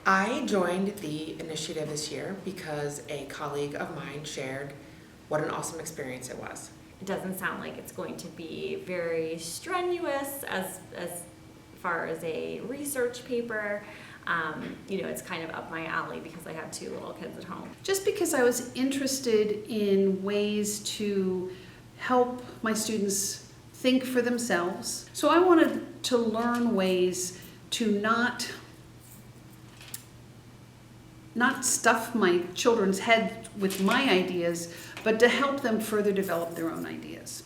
I joined the initiative this year because a colleague of mine shared what an awesome experience it was. It doesn't sound like it's going to be very strenuous as far as a research paper. It's kind of up my alley because I have 2 little kids at home. Just because I was interested in ways to help my students think for themselves. So I wanted to learn ways to not stuff my children's heads with my ideas, but to help them further develop their own ideas.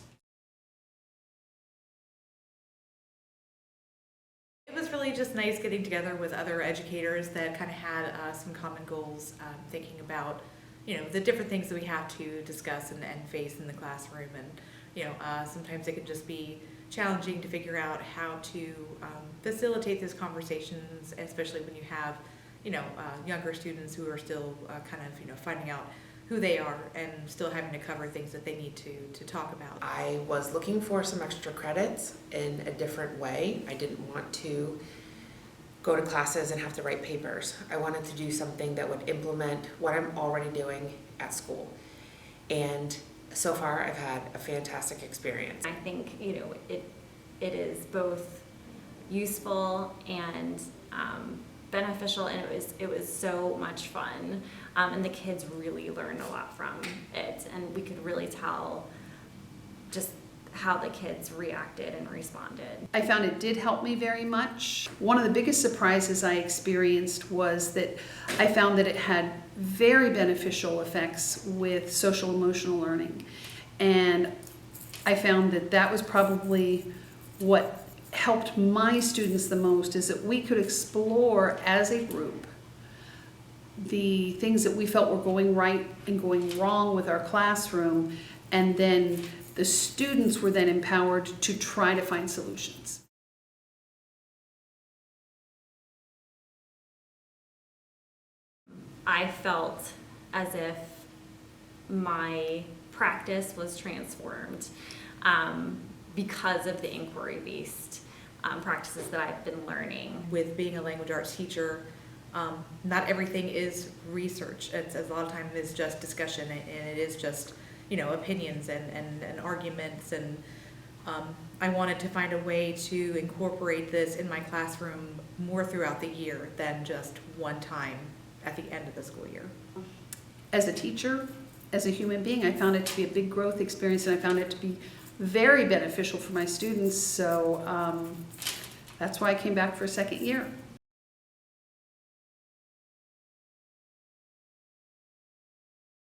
It was really just nice getting together with other educators that kind of had some common goals, thinking about, the different things that we have to discuss and face in the classroom. And, sometimes it can just be challenging to figure out how to facilitate those conversations, especially when you have, younger students who are still finding out who they are and still having to cover things that they need to talk about. I was looking for some extra credits in a different way. I didn't want to go to classes and have to write papers. I wanted to do something that would implement what I'm already doing at school. And so far I've had a fantastic experience. I think, it is both useful and beneficial, and it was so much fun, and the kids really learned a lot from it, and we could really tell just how the kids reacted and responded. I found it did help me very much. One of the biggest surprises I experienced was that I found that it had very beneficial effects with social emotional learning, and I found that was probably what helped my students the most, is that we could explore as a group the things that we felt were going right and going wrong with our classroom, and then the students were then empowered to try to find solutions. I felt as if my practice was transformed because of the inquiry-based practices that I've been learning. With being a language arts teacher, not everything is research. It's a lot of times it's just discussion, and it is just opinions and arguments, and I wanted to find a way to incorporate this in my classroom more throughout the year than just one time at the end of the school year. As a teacher, as a human being, I found it to be a big growth experience, and I found it to be very beneficial for my students, so that's why I came back for a second year.